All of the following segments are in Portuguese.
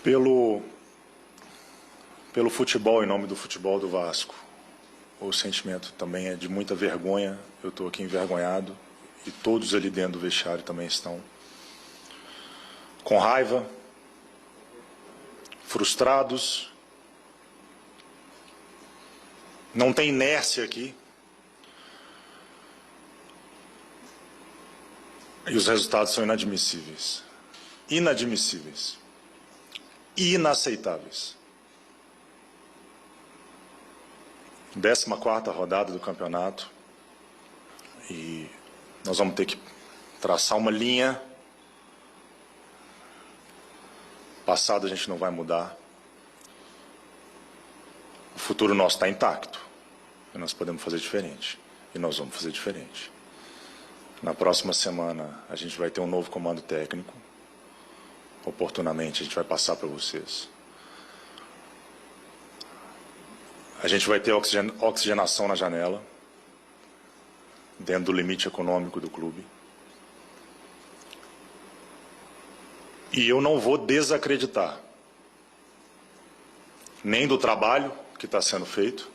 Pelo futebol, em nome do futebol do Vasco, o sentimento também é de muita vergonha. Eu estou aqui envergonhado e todos ali dentro do vestiário também estão com raiva, frustrados. Não tem inércia aqui. E os resultados são inadmissíveis. Inadmissíveis. Inaceitáveis. 14ª rodada do campeonato. E nós vamos ter que traçar uma linha. Passado a gente não vai mudar. O futuro nosso está intacto. E nós podemos fazer diferente. E nós vamos fazer diferente. Na próxima semana a gente vai ter um novo comando técnico. Oportunamente a gente vai passar para vocês. A gente vai ter oxigenação na janela, dentro do limite econômico do clube. E eu não vou desacreditar nem do trabalho que está sendo feito,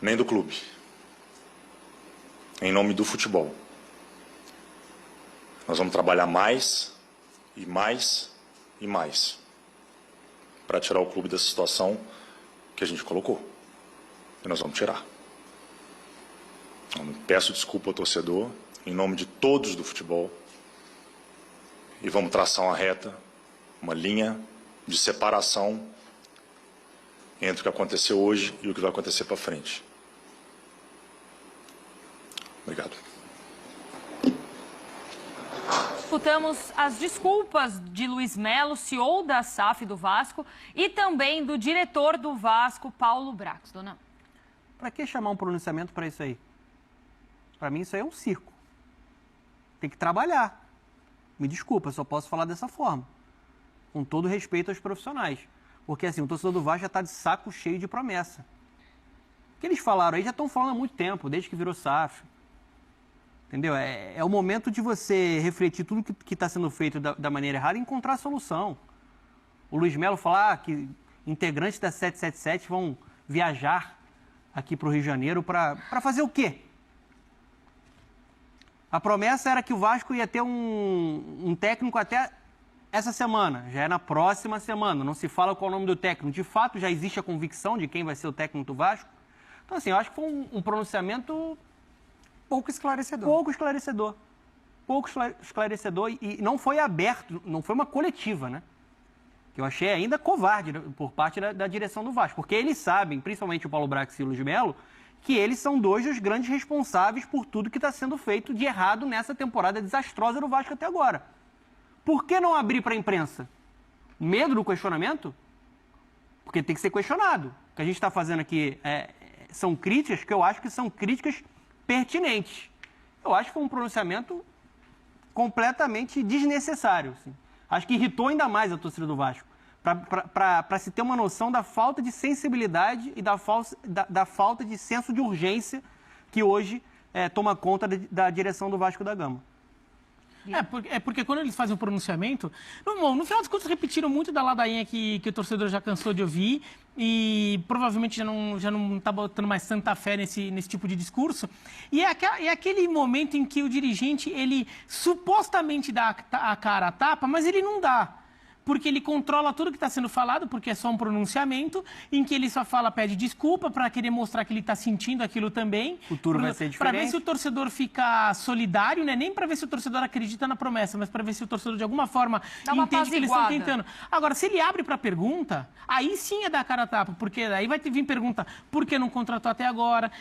nem do clube, em nome do futebol. Nós vamos trabalhar mais e mais e mais para tirar o clube dessa situação que a gente colocou. E nós vamos tirar. Eu peço desculpa ao torcedor, em nome de todos do futebol, e vamos traçar uma reta, uma linha de separação entre o que aconteceu hoje e o que vai acontecer para frente. Obrigado. Escutamos as desculpas de Luiz Melo, CEO da SAF do Vasco, e também do diretor do Vasco, Paulo Brax. Dona. Para que chamar um pronunciamento para isso aí? Para mim isso aí é um circo. Tem que trabalhar. Me desculpa, só posso falar dessa forma. Com todo respeito aos profissionais. Porque assim, o torcedor do Vasco já está de saco cheio de promessa. O que eles falaram aí já estão falando há muito tempo, desde que virou SAF. Entendeu? É o momento de você refletir tudo que está sendo feito da maneira errada e encontrar a solução. O Luiz Melo falar que integrantes da 777 vão viajar aqui para o Rio de Janeiro para fazer o quê? A promessa era que o Vasco ia ter um técnico até essa semana, já é na próxima semana, não se fala qual é o nome do técnico. De fato, já existe a convicção de quem vai ser o técnico do Vasco. Então, assim, eu acho que foi um pronunciamento pouco esclarecedor. Pouco esclarecedor e não foi aberto, não foi uma coletiva, né? Que eu achei ainda covarde por parte da direção do Vasco. Porque eles sabem, principalmente o Paulo Brax e o Luiz Melo, que eles são dois dos grandes responsáveis por tudo que está sendo feito de errado nessa temporada desastrosa do Vasco até agora. Por que não abrir para a imprensa? Medo do questionamento? Porque tem que ser questionado. O que a gente está fazendo aqui são críticas que eu acho que são críticas pertinentes. Eu acho que foi um pronunciamento completamente desnecessário. Assim. Acho que irritou ainda mais a torcida do Vasco. Para se ter uma noção da falta de sensibilidade e da falta de senso de urgência que hoje toma conta da direção do Vasco da Gama. Porque quando eles fazem o pronunciamento... No final das contas, repetiram muito da ladainha que o torcedor já cansou de ouvir e provavelmente já não está botando mais tanta fé nesse tipo de discurso. E é aquele momento em que o dirigente, ele supostamente dá a cara à tapa, mas ele não dá. Porque ele controla tudo que está sendo falado, porque é só um pronunciamento, em que ele só pede desculpa para querer mostrar que ele está sentindo aquilo também. O futuro vai ser diferente. Para ver se o torcedor fica solidário, né? Nem para ver se o torcedor acredita na promessa, mas para ver se o torcedor de alguma forma entende que eles estão tentando. Agora, se ele abre para pergunta, aí sim é dar cara a tapa, porque aí vai vir pergunta, por que não contratou até agora?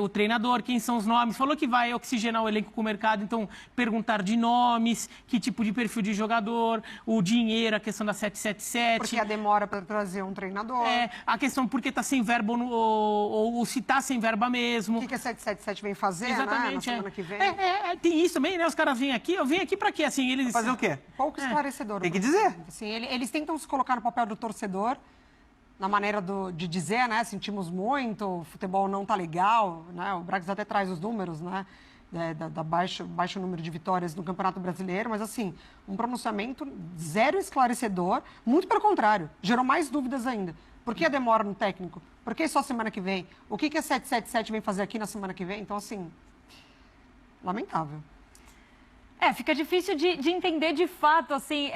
O treinador, quem são os nomes? Falou que vai oxigenar o elenco com o mercado, então perguntar de nomes, que tipo de perfil de jogador, o dinheiro, a questão da 777. Porque a demora para trazer um treinador. A questão porque está sem verba ou se está sem verba mesmo. O que a 777 vem fazer, exatamente, né, na semana que vem? Tem isso também, né? Os caras vêm aqui, eu venho aqui para quê? Assim, eles... Fazer o quê? Pouco esclarecedor. Tem que dizer. Assim, eles tentam se colocar no papel do torcedor, na maneira de dizer, né? Sentimos muito, o futebol não tá legal, né? O Brax até traz os números, né? baixo número de vitórias no Campeonato Brasileiro, mas assim, um pronunciamento zero esclarecedor, muito pelo contrário, gerou mais dúvidas ainda. Por que a demora no técnico? Por que só semana que vem? O que a 777 vem fazer aqui na semana que vem? Então, assim, lamentável. Fica difícil de entender de fato, assim,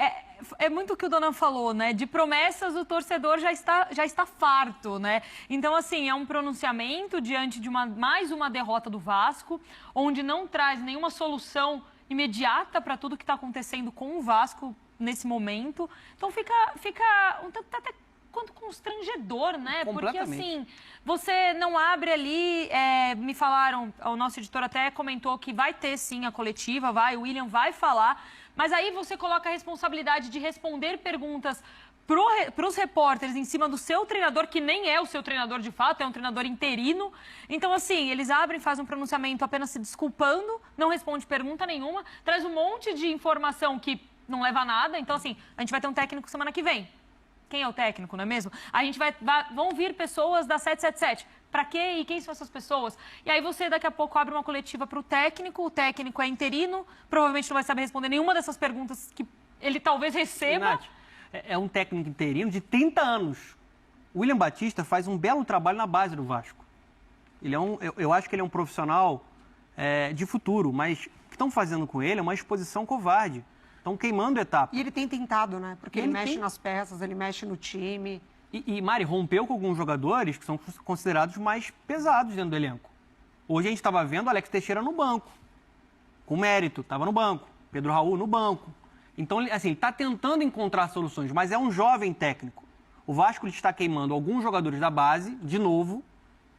é muito o que o Donan falou, né? De promessas o torcedor já está farto, né? Então, assim, é um pronunciamento diante de mais uma derrota do Vasco, onde não traz nenhuma solução imediata para tudo que está acontecendo com o Vasco nesse momento. Então, fica um tanto até quanto constrangedor, né? Porque, assim, você não abre ali, me falaram, o nosso editor até comentou que vai ter, sim, a coletiva, o William vai falar, mas aí você coloca a responsabilidade de responder perguntas para os repórteres em cima do seu treinador, que nem é o seu treinador de fato, é um treinador interino. Então, assim, eles abrem, fazem um pronunciamento apenas se desculpando, não responde pergunta nenhuma, traz um monte de informação que não leva a nada. Então, assim, a gente vai ter um técnico semana que vem. Quem é o técnico, não é mesmo? A gente vão vir pessoas da 777. Para quê? E quem são essas pessoas? E aí você daqui a pouco abre uma coletiva para o técnico é interino, provavelmente não vai saber responder nenhuma dessas perguntas que ele talvez receba. Nath, é um técnico interino de 30 anos. O William Batista faz um belo trabalho na base do Vasco. Eu acho que ele é um profissional de futuro, mas o que estão fazendo com ele é uma exposição covarde. Estão queimando etapa. E ele tem tentado, né? Porque ele mexe nas peças, ele mexe no time. E Mari, rompeu com alguns jogadores que são considerados mais pesados dentro do elenco. Hoje a gente estava vendo o Alex Teixeira no banco. Com mérito, estava no banco. Pedro Raul no banco. Então, assim, ele está tentando encontrar soluções, mas é um jovem técnico. O Vasco está queimando alguns jogadores da base, de novo.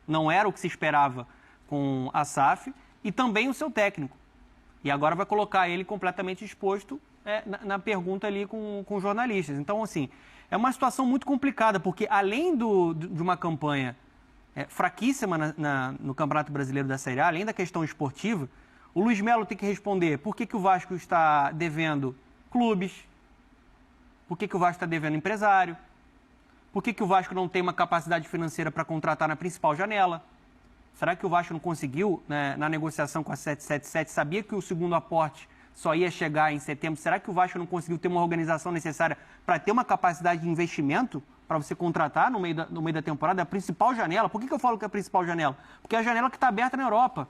Não era o que se esperava com a SAF. E também o seu técnico. E agora vai colocar ele completamente exposto na pergunta ali com os jornalistas. Então, assim, é uma situação muito complicada, porque além de uma campanha fraquíssima no Campeonato Brasileiro da Série A, além da questão esportiva, o Luiz Melo tem que responder por que o Vasco está devendo clubes, por que o Vasco está devendo empresário, por que o Vasco não tem uma capacidade financeira para contratar na principal janela. Será que o Vasco não conseguiu, né, na negociação com a 777, sabia que o segundo aporte só ia chegar em setembro? Será que o Vasco não conseguiu ter uma organização necessária para ter uma capacidade de investimento para você contratar no meio da temporada? É a principal janela. Por que eu falo que é a principal janela? Porque é a janela que está aberta na Europa.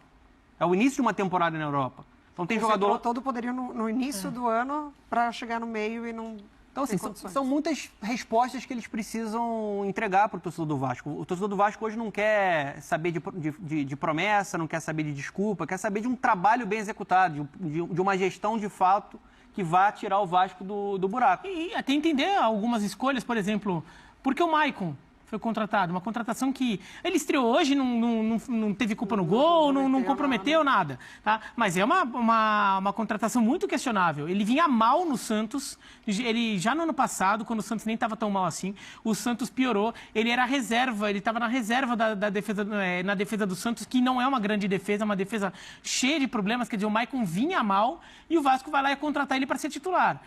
É o início de uma temporada na Europa. Então tem jogador... todo poderia no início do ano para chegar no meio e não... Então, assim, são muitas respostas que eles precisam entregar para o torcedor do Vasco. O torcedor do Vasco hoje não quer saber de promessa, não quer saber de desculpa, quer saber de um trabalho bem executado, de uma gestão de fato que vá tirar o Vasco do buraco. E até entender algumas escolhas, por exemplo, por que o Maicon foi contratado? Uma contratação que ele estreou hoje, não teve culpa no gol, não comprometeu nada. Tá? Mas é uma contratação muito questionável. Ele vinha mal no Santos, ele já no ano passado, quando o Santos nem estava tão mal assim, o Santos piorou. Ele era reserva, ele estava na reserva da defesa, na defesa do Santos, que não é uma grande defesa, é uma defesa cheia de problemas. Quer dizer, o Maicon vinha mal e o Vasco vai lá e contratar ele para ser titular.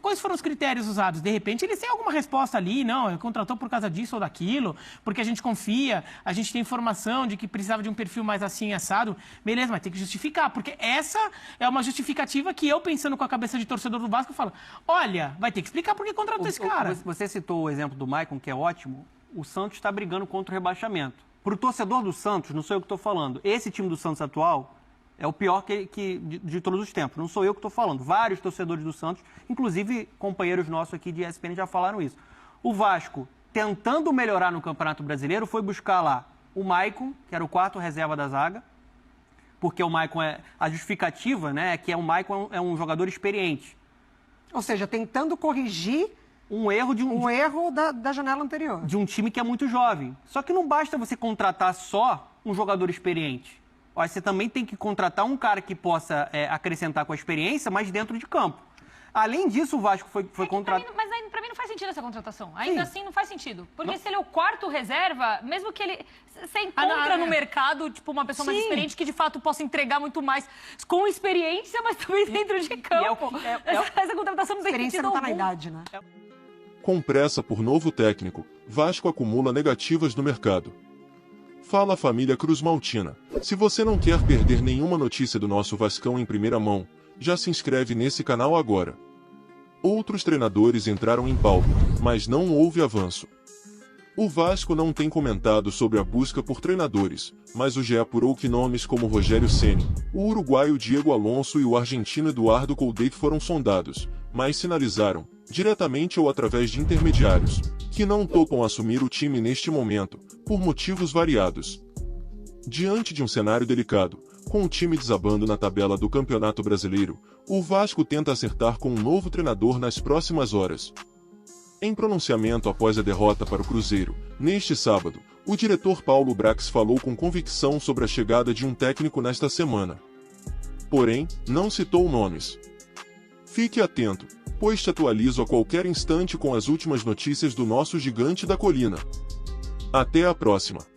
Quais foram os critérios usados? De repente, eles têm alguma resposta ali, não, ele contratou por causa disso ou daquilo, porque a gente confia, a gente tem informação de que precisava de um perfil mais assim, assado. Beleza, mas tem que justificar, porque essa é uma justificativa que eu, pensando com a cabeça de torcedor do Vasco, falo, olha, vai ter que explicar por que contratou esse cara. Você citou o exemplo do Maicon, que é ótimo. O Santos está brigando contra o rebaixamento. Para o torcedor do Santos, não sou eu que estou falando, esse time do Santos atual é o pior de todos os tempos. Não sou eu que estou falando. Vários torcedores do Santos, inclusive companheiros nossos aqui de ESPN, já falaram isso. O Vasco, tentando melhorar no Campeonato Brasileiro, foi buscar lá o Maicon, que era o quarto reserva da zaga, porque o Maicon a justificativa, né, é que o Maicon é um jogador experiente. Ou seja, tentando corrigir um erro da janela anterior. De um time que é muito jovem. Só que não basta você contratar só um jogador experiente. Você também tem que contratar um cara que possa acrescentar com a experiência, mas dentro de campo. Além disso, o Vasco foi contratado... Mas para mim não faz sentido essa contratação. Ainda assim não faz sentido. Porque se ele é o quarto reserva, mesmo que ele... Você encontra no mercado, tipo, uma pessoa mais experiente que de fato possa entregar muito mais com experiência, mas também dentro de campo. Essa contratação não tem sentido. Experiência não está na idade, né? Com pressa por novo técnico, Vasco acumula negativas no mercado. Fala a família Cruz Maltina. Se você não quer perder nenhuma notícia do nosso Vascão em primeira mão, já se inscreve nesse canal agora. Outros treinadores entraram em pauta, mas não houve avanço. O Vasco não tem comentado sobre a busca por treinadores, mas o GE apurou que nomes como Rogério Ceni, o uruguaio Diego Alonso e o argentino Eduardo Coudet foram sondados, mas sinalizaram, diretamente ou através de intermediários, que não topam assumir o time neste momento, por motivos variados. Diante de um cenário delicado, com o time desabando na tabela do Campeonato Brasileiro, o Vasco tenta acertar com um novo treinador nas próximas horas. Em pronunciamento após a derrota para o Cruzeiro, neste sábado, o diretor Paulo Brax falou com convicção sobre a chegada de um técnico nesta semana. Porém, não citou nomes. Fique atento, pois te atualizo a qualquer instante com as últimas notícias do nosso gigante da colina. Até a próxima!